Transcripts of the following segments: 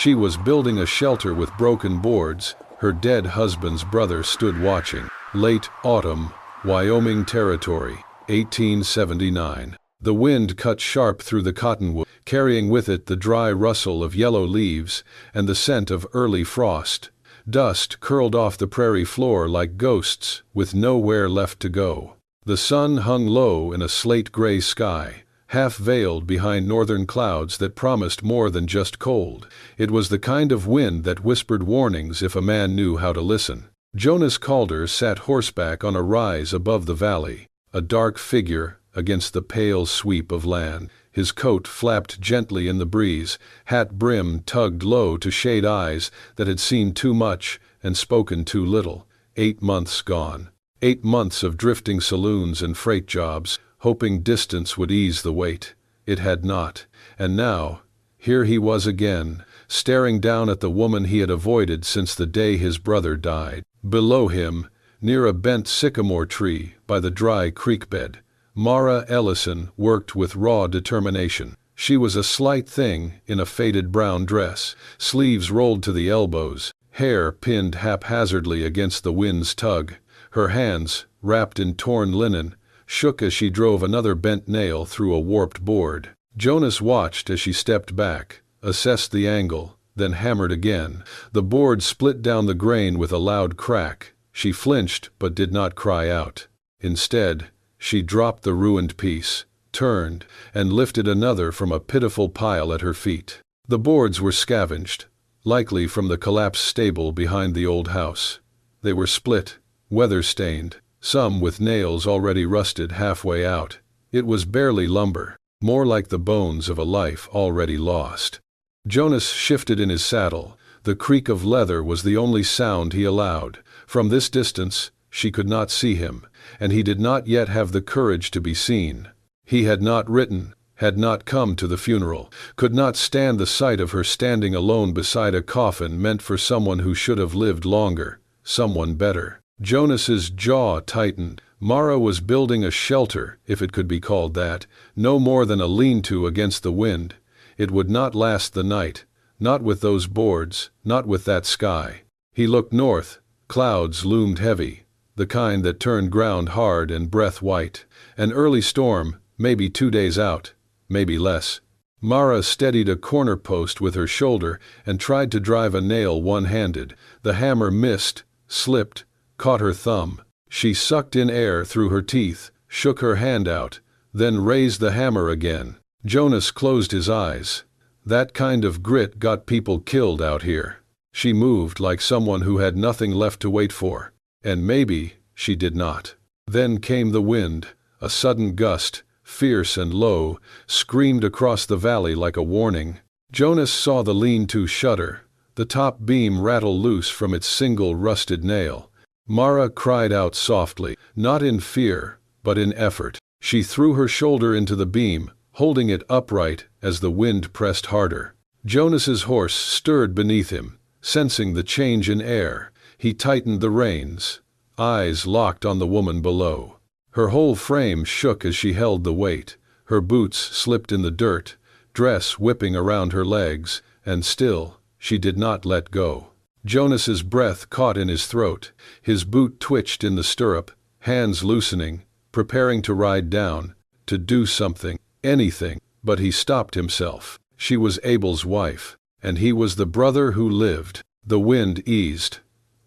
She was building a shelter with broken boards. Her dead husband's brother stood watching. Late autumn, Wyoming Territory, 1879. The wind cut sharp through the cottonwood, carrying with it the dry rustle of yellow leaves and the scent of early frost. Dust curled off the prairie floor like ghosts, with nowhere left to go. The sun hung low in a slate-gray sky, half veiled behind northern clouds that promised more than just cold. It was the kind of wind that whispered warnings if a man knew how to listen. Jonas Calder sat horseback on a rise above the valley, a dark figure against the pale sweep of land. His coat flapped gently in the breeze, hat brim tugged low to shade eyes that had seen too much and spoken too little. 8 months gone. 8 months of drifting saloons and freight jobs, hoping distance would ease the weight. It had not. And now, here he was again, staring down at the woman he had avoided since the day his brother died. Below him, near a bent sycamore tree by the dry creek bed, Mara Ellison worked with raw determination. She was a slight thing in a faded brown dress, sleeves rolled to the elbows, hair pinned haphazardly against the wind's tug. Her hands, wrapped in torn linen, shook as she drove another bent nail through a warped board. Jonas watched as she stepped back, assessed the angle, then hammered again. The board split down the grain with a loud crack. She flinched but did not cry out. Instead, she dropped the ruined piece, turned, and lifted another from a pitiful pile at her feet. The boards were scavenged, likely from the collapsed stable behind the old house. They were split, weather-stained, some with nails already rusted halfway out. It was barely lumber, more like the bones of a life already lost. Jonas shifted in his saddle. The creak of leather was the only sound he allowed. From this distance, she could not see him, and he did not yet have the courage to be seen. He had not written, had not come to the funeral, could not stand the sight of her standing alone beside a coffin meant for someone who should have lived longer, someone better. Jonas's jaw tightened. Mara was building a shelter, if it could be called that, no more than a lean-to against the wind. It would not last the night, not with those boards, not with that sky. He looked north. Clouds loomed heavy, the kind that turned ground hard and breath white. An early storm, maybe 2 days out, maybe less. Mara steadied a corner post with her shoulder and tried to drive a nail one-handed. The hammer missed, slipped, caught her thumb. She sucked in air through her teeth, shook her hand out, then raised the hammer again. Jonas closed his eyes. That kind of grit got people killed out here. She moved like someone who had nothing left to wait for. And maybe she did not. Then came the wind. A sudden gust, fierce and low, screamed across the valley like a warning. Jonas saw the lean-to shudder, the top beam rattle loose from its single rusted nail. Mara cried out softly, not in fear, but in effort. She threw her shoulder into the beam, holding it upright as the wind pressed harder. Jonas's horse stirred beneath him, sensing the change in air. He tightened the reins, eyes locked on the woman below. Her whole frame shook as she held the weight. Her boots slipped in the dirt, dress whipping around her legs, and still, she did not let go. Jonas's breath caught in his throat. His boot twitched in the stirrup, hands loosening, preparing to ride down, to do something, anything, but he stopped himself. She was Abel's wife, and he was the brother who lived. The wind eased.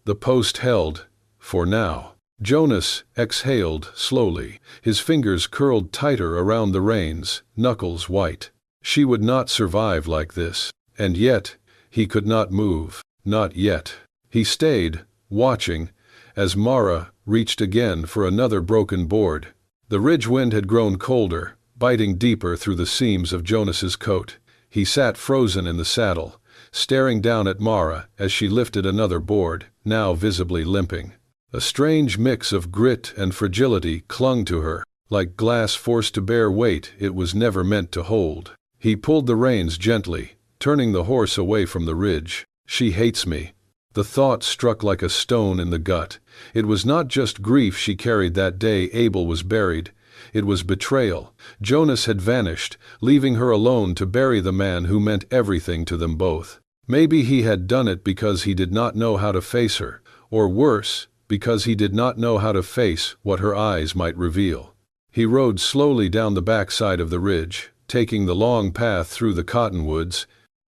The post held, for now. Jonas exhaled slowly, his fingers curled tighter around the reins, knuckles white. She would not survive like this, and yet, he could not move, not yet. He stayed, watching, as Mara reached again for another broken board. The ridge wind had grown colder, biting deeper through the seams of Jonas's coat. He sat frozen in the saddle, staring down at Mara as she lifted another board, now visibly limping. A strange mix of grit and fragility clung to her, like glass forced to bear weight it was never meant to hold. He pulled the reins gently, turning the horse away from the ridge. She hates me. The thought struck like a stone in the gut. It was not just grief she carried that day Abel was buried. It was betrayal. Jonas had vanished, leaving her alone to bury the man who meant everything to them both. Maybe he had done it because he did not know how to face her, or worse, because he did not know how to face what her eyes might reveal. He rode slowly down the backside of the ridge, taking the long path through the cottonwoods,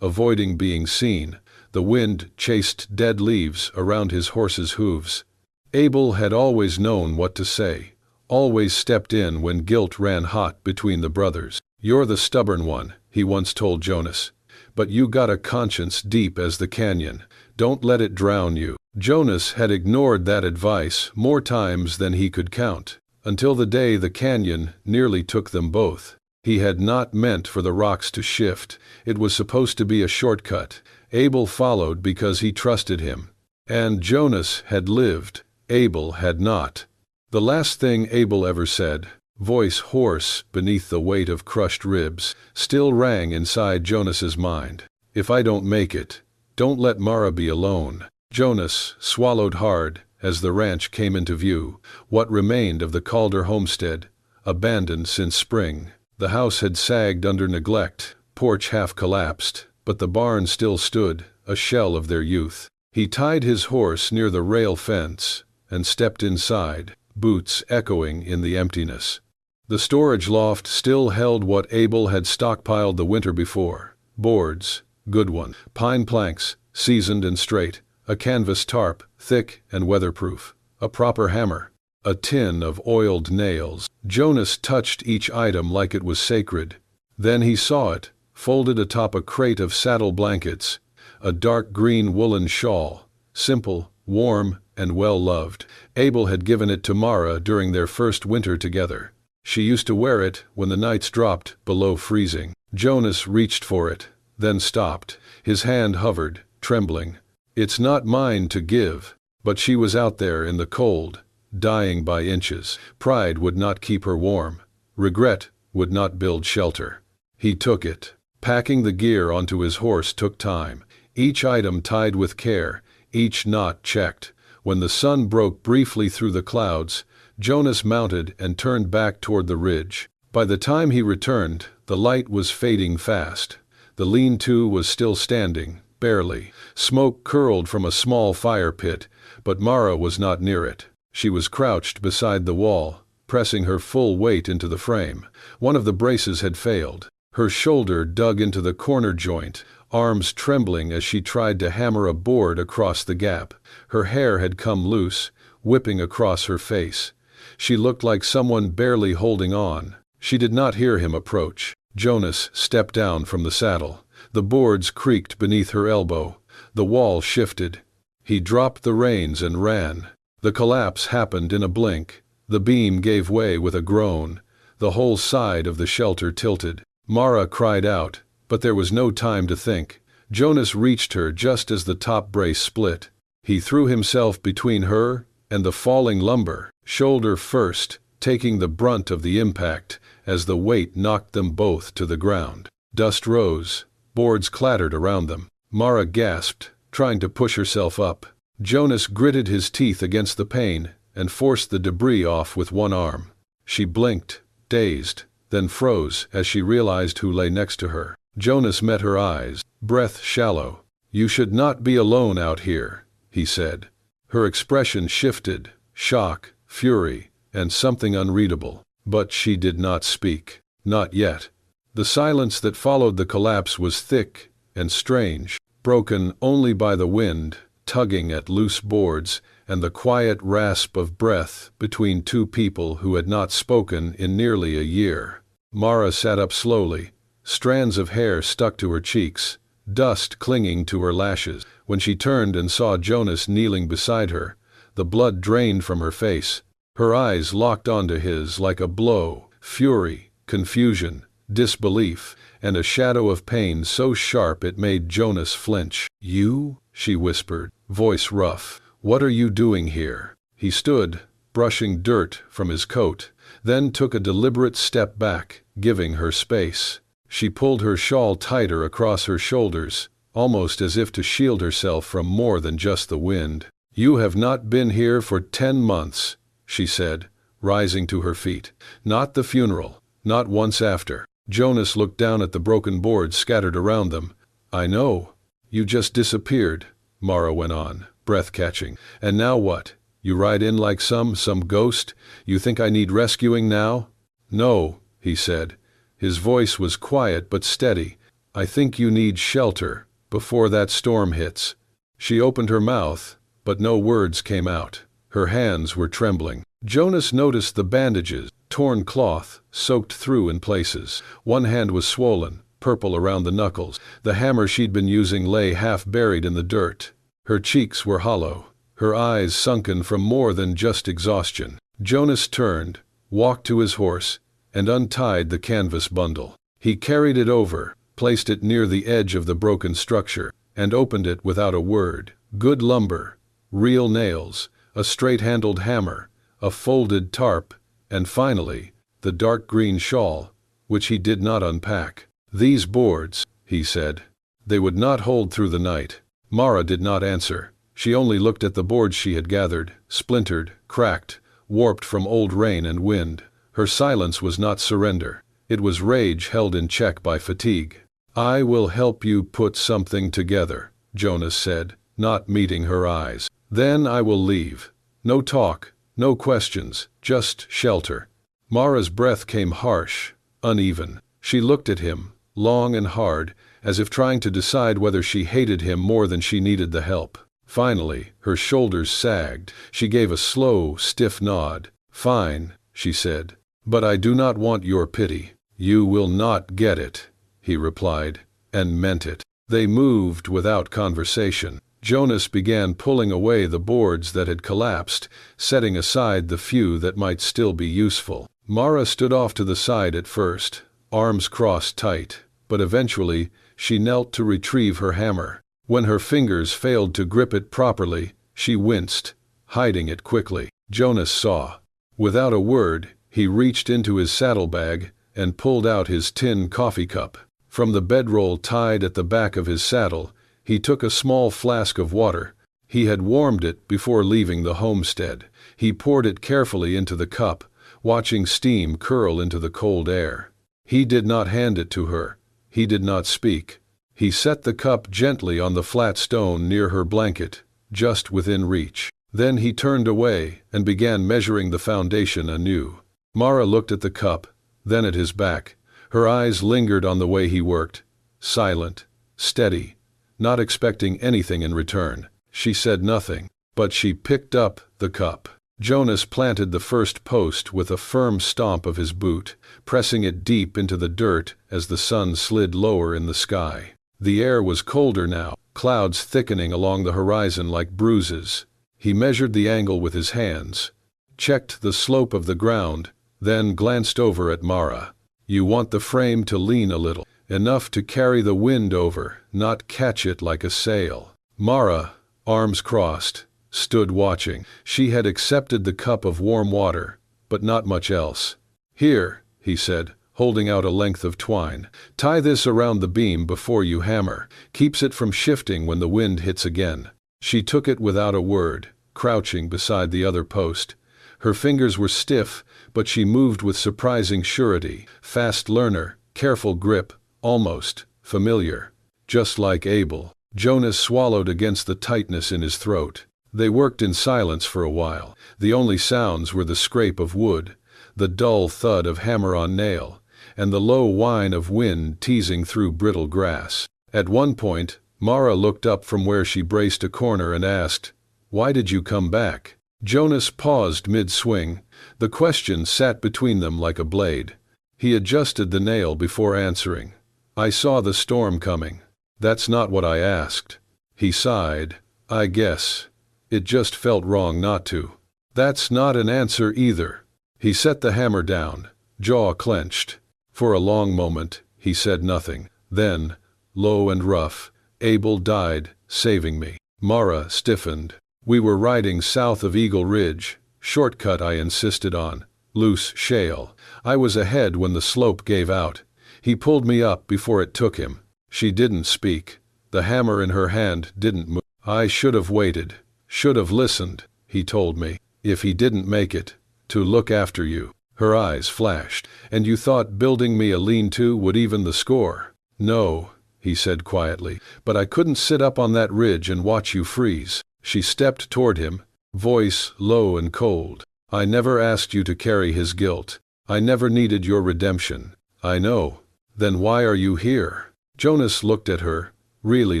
avoiding being seen. The wind chased dead leaves around his horse's hooves. Abel had always known what to say, always stepped in when guilt ran hot between the brothers. "You're the stubborn one," he once told Jonas. "But you got a conscience deep as the canyon. Don't let it drown you." Jonas had ignored that advice more times than he could count, until the day the canyon nearly took them both. He had not meant for the rocks to shift. It was supposed to be a shortcut. Abel followed because he trusted him. And Jonas had lived. Abel had not. The last thing Abel ever said, voice hoarse beneath the weight of crushed ribs, still rang inside Jonas's mind. "If I don't make it, don't let Mara be alone." Jonas swallowed hard as the ranch came into view, what remained of the Calder homestead, abandoned since spring. The house had sagged under neglect, porch half collapsed, but the barn still stood, a shell of their youth. He tied his horse near the rail fence and stepped inside, boots echoing in the emptiness. The storage loft still held what Abel had stockpiled the winter before: boards, good ones, pine planks, seasoned and straight, a canvas tarp, thick and weatherproof, a proper hammer, a tin of oiled nails. Jonas touched each item like it was sacred. Then he saw it, folded atop a crate of saddle blankets, a dark green woolen shawl, simple, warm, and well-loved. Abel had given it to Mara during their first winter together. She used to wear it when the nights dropped below freezing. Jonas reached for it, then stopped. His hand hovered, trembling. "It's not mine to give." But she was out there in the cold, dying by inches. Pride would not keep her warm. Regret would not build shelter. He took it. Packing the gear onto his horse took time. Each item tied with care, each knot checked. When the sun broke briefly through the clouds, Jonas mounted and turned back toward the ridge. By the time he returned, the light was fading fast. The lean-to was still standing, barely. Smoke curled from a small fire pit, but Mara was not near it. She was crouched beside the wall, pressing her full weight into the frame. One of the braces had failed. Her shoulder dug into the corner joint, arms trembling as she tried to hammer a board across the gap. Her hair had come loose, whipping across her face. She looked like someone barely holding on. She did not hear him approach. Jonas stepped down from the saddle. The boards creaked beneath her elbow. The wall shifted. He dropped the reins and ran. The collapse happened in a blink. The beam gave way with a groan. The whole side of the shelter tilted. Mara cried out, but there was no time to think. Jonas reached her just as the top brace split. He threw himself between her and the falling lumber, shoulder first, taking the brunt of the impact as the weight knocked them both to the ground. Dust rose. Boards clattered around them. Mara gasped, trying to push herself up. Jonas gritted his teeth against the pain and forced the debris off with one arm. She blinked, dazed, then froze as she realized who lay next to her. Jonas met her eyes, breath shallow. "You should not be alone out here," he said. Her expression shifted, shock, fury, and something unreadable. But she did not speak. Not yet. The silence that followed the collapse was thick and strange, broken only by the wind, tugging at loose boards, and the quiet rasp of breath between two people who had not spoken in nearly a year. Mara sat up slowly, strands of hair stuck to her cheeks, dust clinging to her lashes. When she turned and saw Jonas kneeling beside her, the blood drained from her face. Her eyes locked onto his like a blow, fury, confusion, disbelief, and a shadow of pain so sharp it made Jonas flinch. "You?" she whispered, voice rough. "What are you doing here?" He stood, brushing dirt from his coat, then took a deliberate step back, giving her space. She pulled her shawl tighter across her shoulders, almost as if to shield herself from more than just the wind. "You have not been here for 10 months, she said, rising to her feet. "Not the funeral, not once after." Jonas looked down at the broken boards scattered around them. "I know. You just disappeared, Mara went on, breath catching. And now what? You ride in like some ghost? You think I need rescuing now? No, he said. His voice was quiet but steady. I think you need shelter, before that storm hits. She opened her mouth, but no words came out. Her hands were trembling. Jonas noticed the bandages, torn cloth, soaked through in places. One hand was swollen, purple around the knuckles. The hammer she'd been using lay half buried in the dirt. Her cheeks were hollow, her eyes sunken from more than just exhaustion. Jonas turned, walked to his horse, and untied the canvas bundle. He carried it over, placed it near the edge of the broken structure, and opened it without a word. Good lumber, real nails, a straight-handled hammer, a folded tarp, and finally, the dark green shawl, which he did not unpack. These boards, he said. They would not hold through the night. Mara did not answer. She only looked at the boards she had gathered, splintered, cracked, warped from old rain and wind. Her silence was not surrender. It was rage held in check by fatigue. I will help you put something together, Jonas said, not meeting her eyes. Then I will leave. No talk, no questions, just shelter. Mara's breath came harsh, uneven. She looked at him, long and hard, as if trying to decide whether she hated him more than she needed the help. Finally, her shoulders sagged. She gave a slow, stiff nod. Fine, she said. But I do not want your pity. You will not get it, he replied, and meant it. They moved without conversation. Jonas began pulling away the boards that had collapsed, setting aside the few that might still be useful. Mara stood off to the side at first, arms crossed tight, but eventually she knelt to retrieve her hammer. When her fingers failed to grip it properly, she winced, hiding it quickly. Jonas saw. Without a word, he reached into his saddlebag and pulled out his tin coffee cup. From the bedroll tied at the back of his saddle, he took a small flask of water. He had warmed it before leaving the homestead. He poured it carefully into the cup, watching steam curl into the cold air. He did not hand it to her. He did not speak. He set the cup gently on the flat stone near her blanket, just within reach. Then he turned away and began measuring the foundation anew. Mara looked at the cup, then at his back. Her eyes lingered on the way he worked, silent, steady, not expecting anything in return. She said nothing, but she picked up the cup. Jonas planted the first post with a firm stomp of his boot, pressing it deep into the dirt as the sun slid lower in the sky. The air was colder now, clouds thickening along the horizon like bruises. He measured the angle with his hands, checked the slope of the ground, then glanced over at Mara. You want the frame to lean a little, enough to carry the wind over, not catch it like a sail. Mara, arms crossed, stood watching. She had accepted the cup of warm water, but not much else. Here, he said, holding out a length of twine. Tie this around the beam before you hammer. Keeps it from shifting when the wind hits again. She took it without a word, crouching beside the other post. Her fingers were stiff, but she moved with surprising surety. Fast learner, careful grip, almost familiar. Just like Abel. Jonas swallowed against the tightness in his throat. They worked in silence for a while. The only sounds were the scrape of wood, the dull thud of hammer on nail, and the low whine of wind teasing through brittle grass. At one point, Mara looked up from where she braced a corner and asked, "Why did you come back?" Jonas paused mid-swing. The question sat between them like a blade. He adjusted the nail before answering. "I saw the storm coming. That's not what I asked." He sighed. "I guess. It just felt wrong not to." "That's not an answer either." He set the hammer down, jaw clenched. For a long moment, he said nothing. Then, low and rough, "Abel died, saving me." Mara stiffened. "We were riding south of Eagle Ridge. Shortcut I insisted on. Loose shale. I was ahead when the slope gave out. He pulled me up before it took him." She didn't speak. The hammer in her hand didn't move. "I should have waited. Should have listened," he told me. "If he didn't make it, to look after you." Her eyes flashed. "And you thought building me a lean-to would even the score?" "No," he said quietly, but I couldn't sit up on that ridge and watch you freeze. She stepped toward him, voice low and cold. I never asked you to carry his guilt. I never needed your redemption. I know. Then why are you here? Jonas looked at her, really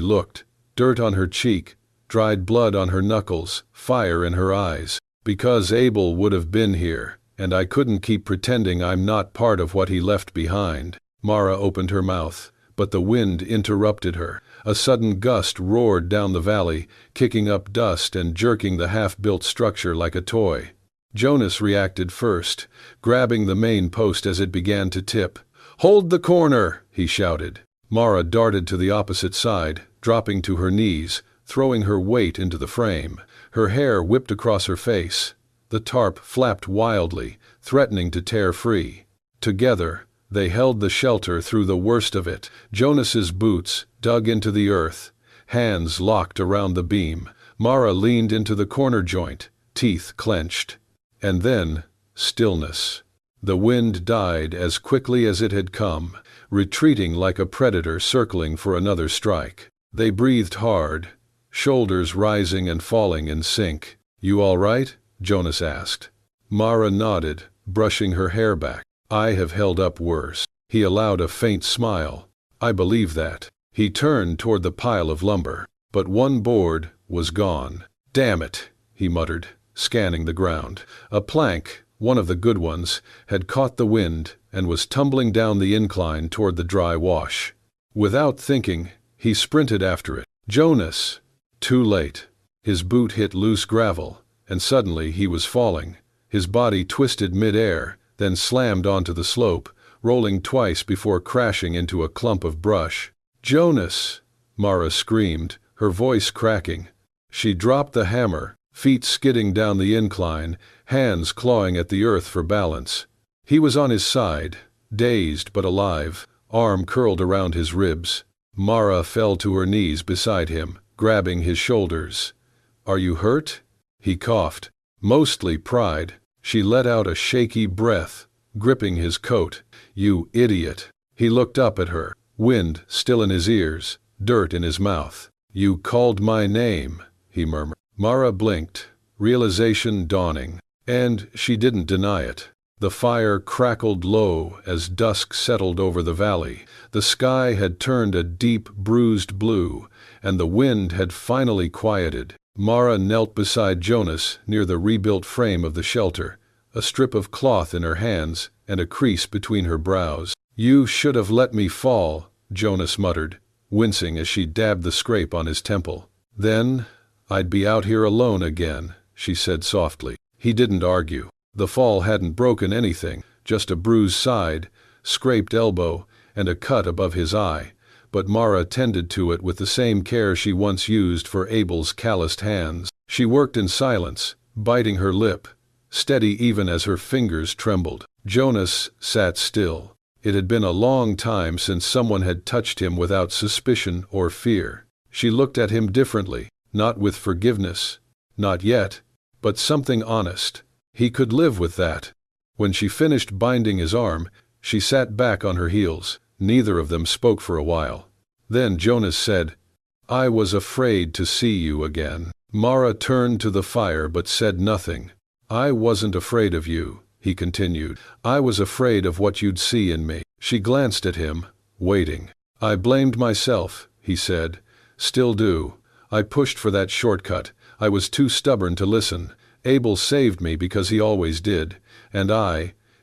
looked. Dirt on her cheek, dried blood on her knuckles, fire in her eyes. Because Abel would have been here, and I couldn't keep pretending I'm not part of what he left behind. Mara opened her mouth, but the wind interrupted her. A sudden gust roared down the valley, kicking up dust and jerking the half-built structure like a toy. Jonas reacted first, grabbing the main post as it began to tip. "Hold the corner!" he shouted. Mara darted to the opposite side, dropping to her knees, throwing her weight into the frame. Her hair whipped across her face. The tarp flapped wildly, threatening to tear free. Together, they held the shelter through the worst of it. Jonas's boots dug into the earth, hands locked around the beam. Mara leaned into the corner joint, teeth clenched. And then, stillness. The wind died as quickly as it had come, retreating like a predator circling for another strike. They breathed hard, shoulders rising and falling in sync. "You all right?" Jonas asked. Mara nodded, brushing her hair back. "I have held up worse." He allowed a faint smile. "I believe that." He turned toward the pile of lumber, but one board was gone. "Damn it," he muttered, scanning the ground. A plank, one of the good ones, had caught the wind and was tumbling down the incline toward the dry wash. Without thinking, he sprinted after it. Jonas! Too late. His boot hit loose gravel, and suddenly he was falling. His body twisted mid-air, then slammed onto the slope, rolling twice before crashing into a clump of brush. "Jonas!" Mara screamed, her voice cracking. She dropped the hammer, feet skidding down the incline, hands clawing at the earth for balance. He was on his side, dazed but alive, arm curled around his ribs. Mara fell to her knees beside him, grabbing his shoulders. "Are you hurt?" He coughed. Mostly pride. She let out a shaky breath, gripping his coat. "You idiot." He looked up at her, wind still in his ears, dirt in his mouth. "You called my name," he murmured. Mara blinked, realization dawning, and she didn't deny it. The fire crackled low as dusk settled over the valley. The sky had turned a deep, bruised blue, and the wind had finally quieted. Mara knelt beside Jonas near the rebuilt frame of the shelter, a strip of cloth in her hands and a crease between her brows. "You should have let me fall," Jonas muttered, wincing as she dabbed the scrape on his temple. "Then I'd be out here alone again," she said softly. He didn't argue. The fall hadn't broken anything, just a bruised side, scraped elbow, and a cut above his eye, but Mara tended to it with the same care she once used for Abel's calloused hands. She worked in silence, biting her lip, steady even as her fingers trembled. Jonas sat still. It had been a long time since someone had touched him without suspicion or fear. She looked at him differently, not with forgiveness, not yet, but something honest. He could live with that. When she finished binding his arm, she sat back on her heels. Neither of them spoke for a while. Then Jonas said, "I was afraid to see you again." Mara turned to the fire but said nothing. "I wasn't afraid of you," he continued. "I was afraid of what you'd see in me." She glanced at him, waiting. "I blamed myself," he said. "Still do. I pushed for that shortcut. I was too stubborn to listen. Abel saved me because he always did. And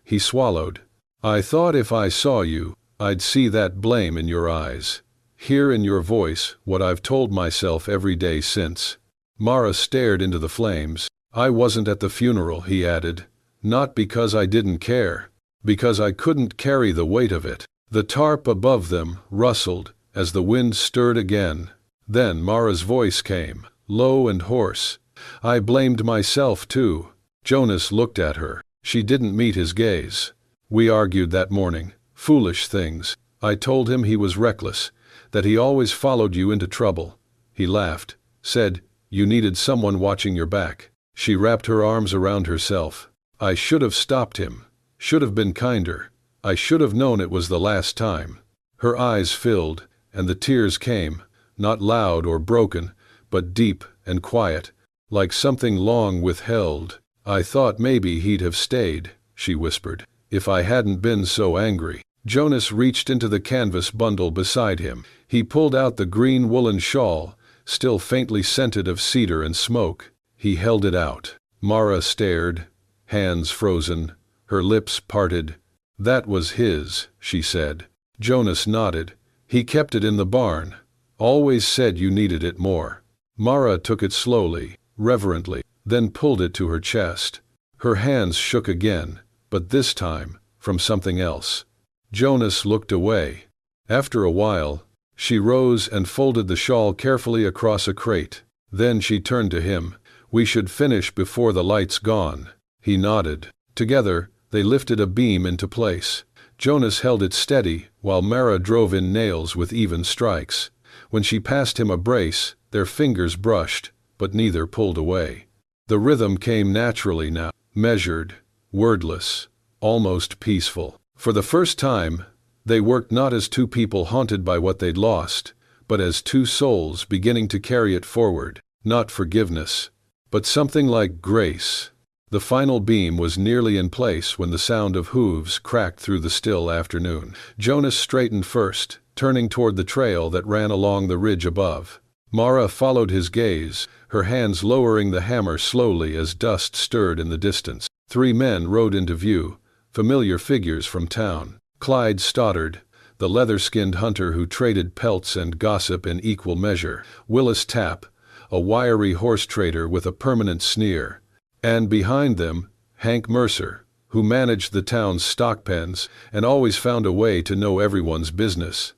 he swallowed. I thought if I saw you, I'd see that blame in your eyes. Hear in your voice what I've told myself every day since." Mara stared into the flames. "I wasn't at the funeral," he added. "Not because I didn't care. Because I couldn't carry the weight of it." The tarp above them rustled as the wind stirred again. Then Mara's voice came, low and hoarse. "I blamed myself too." Jonas looked at her. She didn't meet his gaze. "We argued that morning. Foolish things. I told him he was reckless, that he always followed you into trouble." He laughed, said, "You needed someone watching your back." She wrapped her arms around herself. "I should have stopped him. Should have been kinder. I should have known it was the last time." Her eyes filled, and the tears came, not loud or broken, but deep and quiet, like something long withheld. "I thought maybe he'd have stayed," she whispered, "if I hadn't been so angry." Jonas reached into the canvas bundle beside him. He pulled out the green woolen shawl, still faintly scented of cedar and smoke. He held it out. Mara stared, hands frozen, her lips parted. "That was his," she said. Jonas nodded. "He kept it in the barn. Always said you needed it more." Mara took it slowly, reverently, then pulled it to her chest. Her hands shook again, but this time, from something else. Jonas looked away. After a while, she rose and folded the shawl carefully across a crate. Then she turned to him. "We should finish before the light's gone." He nodded. Together, they lifted a beam into place. Jonas held it steady while Mara drove in nails with even strikes. When she passed him a brace, their fingers brushed, but neither pulled away. The rhythm came naturally now, measured, wordless, almost peaceful. For the first time, they worked not as two people haunted by what they'd lost, but as two souls beginning to carry it forward. Not forgiveness, but something like grace. The final beam was nearly in place when the sound of hooves cracked through the still afternoon. Jonas straightened first, turning toward the trail that ran along the ridge above. Mara followed his gaze, her hands lowering the hammer slowly as dust stirred in the distance. 3 men rode into view, familiar figures from town. Clyde Stoddard, the leather-skinned hunter who traded pelts and gossip in equal measure. Willis Tapp, a wiry horse trader with a permanent sneer. And behind them, Hank Mercer, who managed the town's stock pens and always found a way to know everyone's business.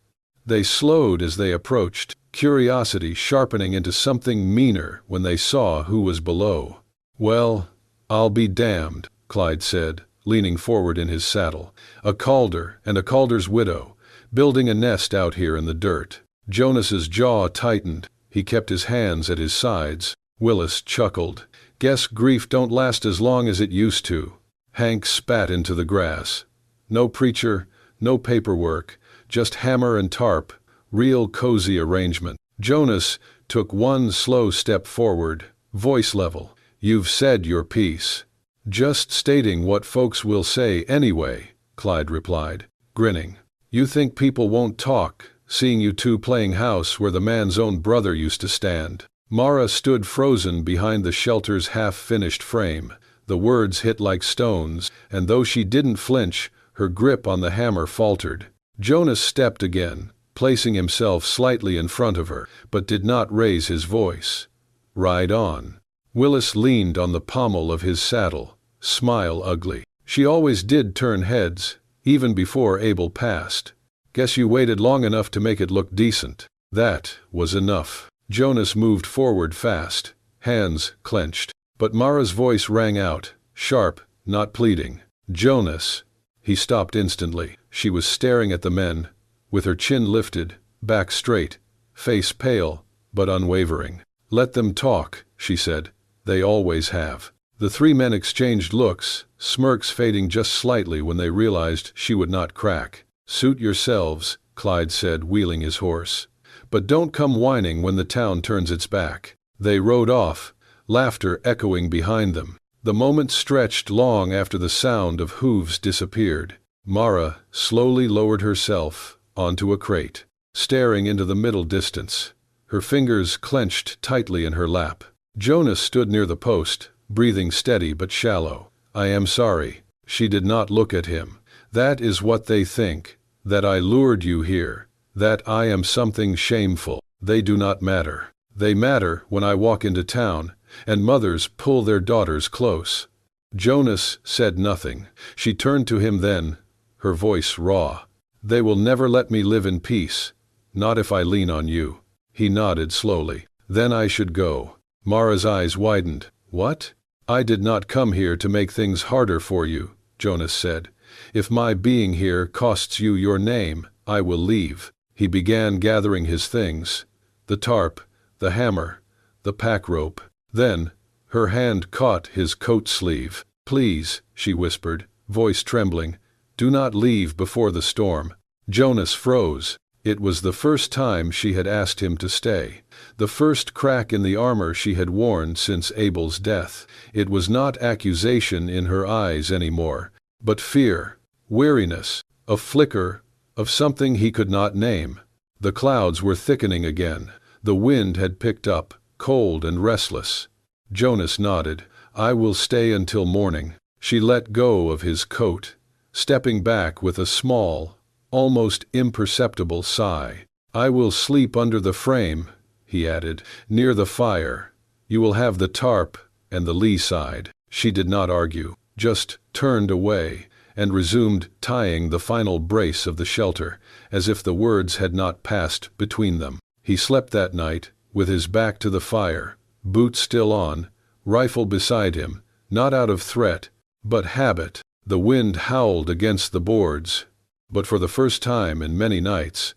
They slowed as they approached, curiosity sharpening into something meaner when they saw who was below. "Well, I'll be damned," Clyde said, leaning forward in his saddle. "A Calder and a Calder's widow, building a nest out here in the dirt." Jonas's jaw tightened. He kept his hands at his sides. Willis chuckled. "Guess grief don't last as long as it used to." Hank spat into the grass. "No preacher, no paperwork, just hammer and tarp, real cozy arrangement." Jonas took one slow step forward, voice level. "You've said your piece." "Just stating what folks will say anyway," Clyde replied, grinning. "You think people won't talk, seeing you two playing house where the man's own brother used to stand?" Mara stood frozen behind the shelter's half-finished frame. The words hit like stones, and though she didn't flinch, her grip on the hammer faltered. Jonas stepped again, placing himself slightly in front of her, but did not raise his voice. "Ride on." Willis leaned on the pommel of his saddle, smile ugly. "She always did turn heads, even before Abel passed. Guess you waited long enough to make it look decent." That was enough. Jonas moved forward fast, hands clenched. But Mara's voice rang out, sharp, not pleading. "Jonas." He stopped instantly. She was staring at the men, with her chin lifted, back straight, face pale, but unwavering. "Let them talk," she said. "They always have." The 3 men exchanged looks, smirks fading just slightly when they realized she would not crack. "Suit yourselves," Clyde said, wheeling his horse. "But don't come whining when the town turns its back." They rode off, laughter echoing behind them. The moment stretched long after the sound of hooves disappeared. Mara slowly lowered herself onto a crate, staring into the middle distance, her fingers clenched tightly in her lap. Jonas stood near the post, breathing steady but shallow. "I am sorry." She did not look at him. "That is what they think, that I lured you here, that I am something shameful. They do not matter. They matter when I walk into town, and mothers pull their daughters close." Jonas said nothing. She turned to him then, her voice raw. "They will never let me live in peace, not if I lean on you." He nodded slowly. "Then I should go." Mara's eyes widened. "What?" "I did not come here to make things harder for you," Jonas said. "If my being here costs you your name, I will leave." He began gathering his things, the tarp, the hammer, the pack rope. Then, her hand caught his coat sleeve. "Please," she whispered, voice trembling, "do not leave before the storm." Jonas froze. It was the first time she had asked him to stay, the first crack in the armor she had worn since Abel's death. It was not accusation in her eyes anymore, but fear, weariness, a flicker of something he could not name. The clouds were thickening again. The wind had picked up, cold and restless. Jonas nodded. "I will stay until morning." She let go of his coat, stepping back with a small, almost imperceptible sigh. "I will sleep under the frame," he added, "near the fire. You will have the tarp and the lee side." She did not argue, just turned away and resumed tying the final brace of the shelter, as if the words had not passed between them. He slept that night, with his back to the fire, boots still on, rifle beside him, not out of threat, but habit. The wind howled against the boards, but for the first time in many nights,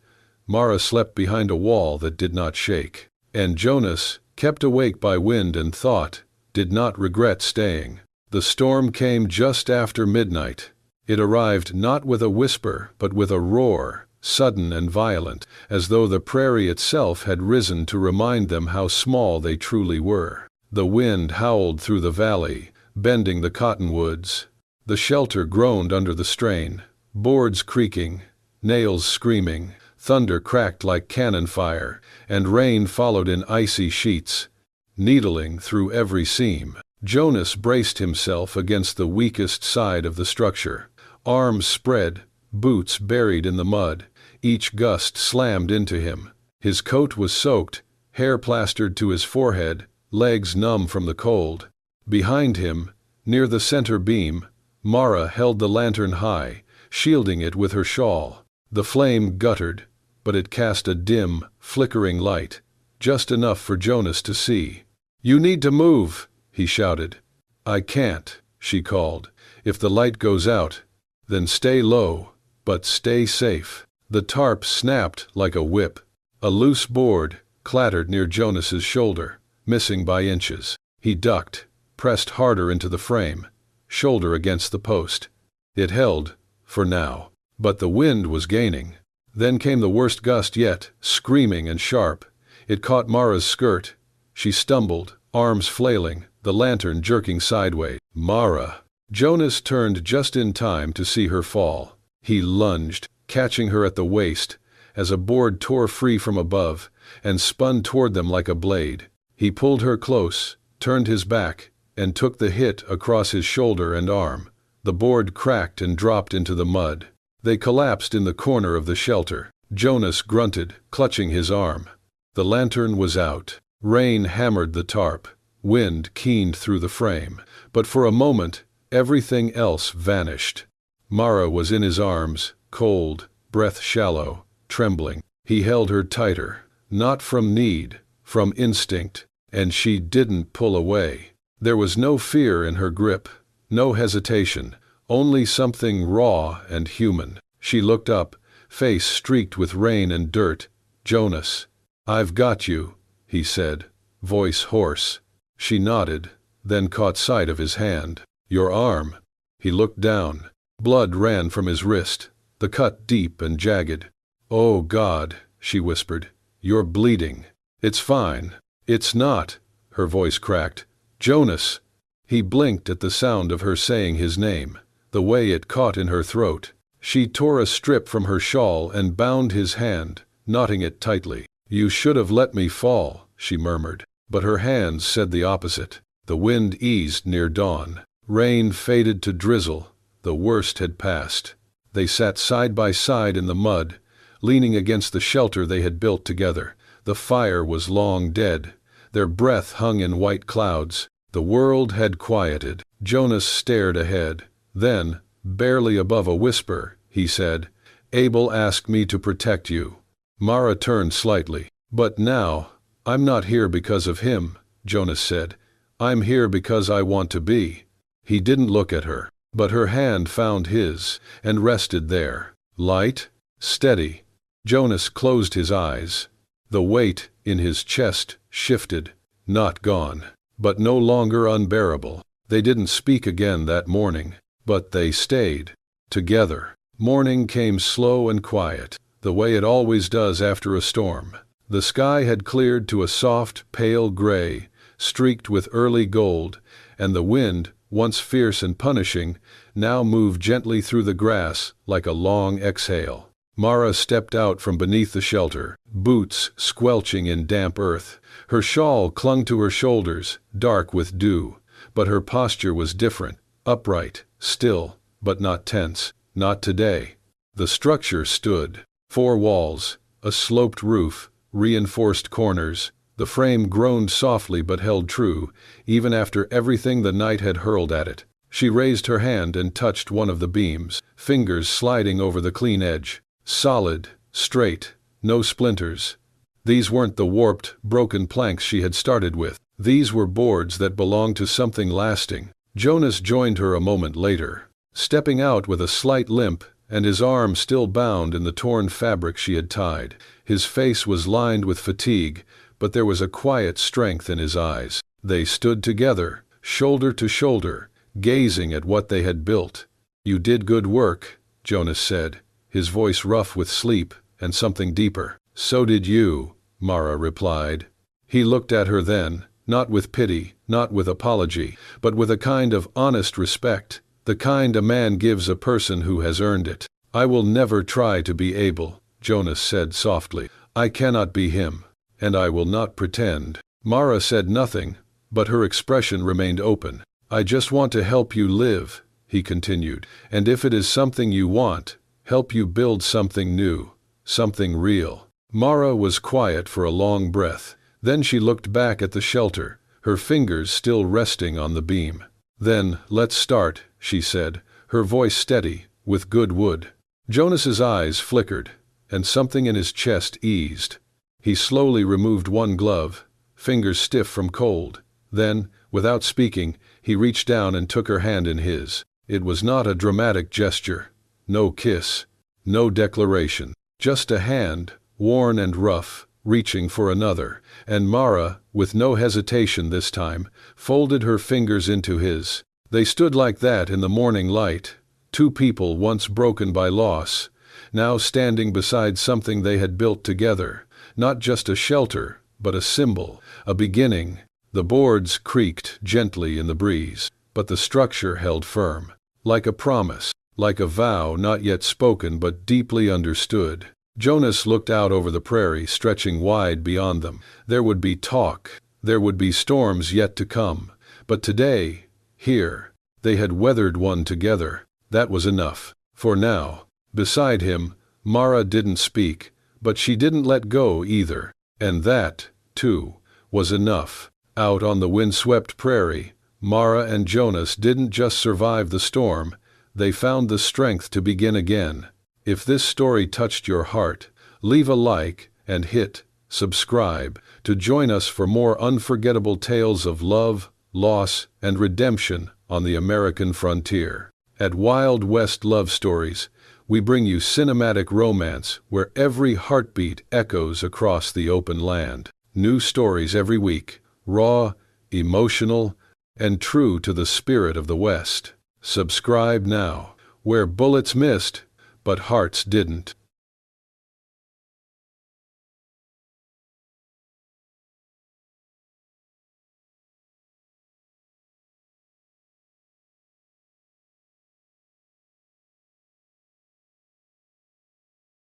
Mara slept behind a wall that did not shake. And Jonas, kept awake by wind and thought, did not regret staying. The storm came just after midnight. It arrived not with a whisper, but with a roar, sudden and violent, as though the prairie itself had risen to remind them how small they truly were. The wind howled through the valley, bending the cottonwoods. The shelter groaned under the strain, boards creaking, nails screaming, thunder cracked like cannon fire, and rain followed in icy sheets, needling through every seam. Jonas braced himself against the weakest side of the structure, arms spread, boots buried in the mud. Each gust slammed into him. His coat was soaked, hair plastered to his forehead, legs numb from the cold. Behind him, near the center beam, Mara held the lantern high, shielding it with her shawl. The flame guttered, but it cast a dim, flickering light, just enough for Jonas to see. "You need to move," he shouted. "I can't," she called. "If the light goes out, then stay low, but stay safe." The tarp snapped like a whip. A loose board clattered near Jonas's shoulder, missing by inches. He ducked, pressed harder into the frame, shoulder against the post. It held, for now, but the wind was gaining. Then came the worst gust yet, screaming and sharp. It caught Mara's skirt. She stumbled, arms flailing, the lantern jerking sideways. "Mara!" Jonas turned just in time to see her fall. He lunged, catching her at the waist, as a board tore free from above, and spun toward them like a blade. He pulled her close, turned his back, and took the hit across his shoulder and arm. The board cracked and dropped into the mud. They collapsed in the corner of the shelter. Jonas grunted, clutching his arm. The lantern was out. Rain hammered the tarp. Wind keened through the frame. But for a moment, everything else vanished. Mara was in his arms, cold, breath shallow, trembling. He held her tighter, not from need, from instinct, and she didn't pull away. There was no fear in her grip, no hesitation, only something raw and human. She looked up, face streaked with rain and dirt. "Jonas." "I've got you," he said, voice hoarse. She nodded, then caught sight of his hand. "Your arm." He looked down. Blood ran from his wrist, the cut deep and jagged. "Oh God," she whispered, "you're bleeding." "It's fine." "It's not." Her voice cracked. "Jonas." He blinked at the sound of her saying his name, the way it caught in her throat. She tore a strip from her shawl and bound his hand, knotting it tightly. "You should have let me fall," she murmured. But her hands said the opposite. The wind eased near dawn. Rain faded to drizzle. The worst had passed. They sat side by side in the mud, leaning against the shelter they had built together. The fire was long dead. Their breath hung in white clouds. The world had quieted. Jonas stared ahead. Then, barely above a whisper, he said, "Abel asked me to protect you." Mara turned slightly. "But now, I'm not here because of him," Jonas said. "I'm here because I want to be." He didn't look at her, but her hand found his, and rested there. Light, steady. Jonas closed his eyes. The weight in his chest shifted, not gone, but no longer unbearable. They didn't speak again that morning, but they stayed, together. Morning came slow and quiet. the way it always does after a storm. The sky had cleared to a soft, pale gray, streaked with early gold, and the wind, once fierce and punishing, now moved gently through the grass like a long exhale. Mara stepped out from beneath the shelter, boots squelching in damp earth. Her shawl clung to her shoulders, dark with dew, but her posture was different, upright, still, but not tense. Not today. The structure stood. 4 walls, a sloped roof, reinforced corners. The frame groaned softly but held true, even after everything the night had hurled at it. She raised her hand and touched one of the beams, fingers sliding over the clean edge. Solid, straight, no splinters. These weren't the warped, broken planks she had started with. These were boards that belonged to something lasting. Jonas joined her a moment later, stepping out with a slight limp and his arm still bound in the torn fabric she had tied. His face was lined with fatigue, but there was a quiet strength in his eyes. They stood together, shoulder to shoulder, gazing at what they had built. "You did good work," Jonas said, his voice rough with sleep and something deeper. "So did you," Mara replied. He looked at her then, not with pity, not with apology, but with a kind of honest respect, the kind a man gives a person who has earned it. "I will never try to be Abel," Jonas said softly. "I cannot be him, and I will not pretend." Mara said nothing, but her expression remained open. "I just want to help you live," he continued, "and if it is something you want, help you build something new, something real." Mara was quiet for a long breath. Then she looked back at the shelter, her fingers still resting on the beam. "Then, let's start," she said, her voice steady, with good wood. Jonas's eyes flickered, and something in his chest eased. He slowly removed one glove, fingers stiff from cold. Then, without speaking, he reached down and took her hand in his. It was not a dramatic gesture. No kiss, no declaration. Just a hand, worn and rough, reaching for another, and Mara, with no hesitation this time, folded her fingers into his. They stood like that in the morning light, 2 people once broken by loss, now standing beside something they had built together, not just a shelter, but a symbol, a beginning. The boards creaked gently in the breeze, but the structure held firm, like a promise, like a vow not yet spoken but deeply understood. Jonas looked out over the prairie stretching wide beyond them. There would be talk, there would be storms yet to come, but today, here, they had weathered one together. That was enough. For now. Beside him, Mara didn't speak, but she didn't let go either, and that, too, was enough. Out on the windswept prairie, Mara and Jonas didn't just survive the storm, they found the strength to begin again. If this story touched your heart, leave a like and hit subscribe to join us for more unforgettable tales of love, loss, and redemption on the American frontier. At Wild West Love Stories, we bring you cinematic romance where every heartbeat echoes across the open land. New stories every week, raw, emotional, and true to the spirit of the West. Subscribe now, where bullets missed, but hearts didn't.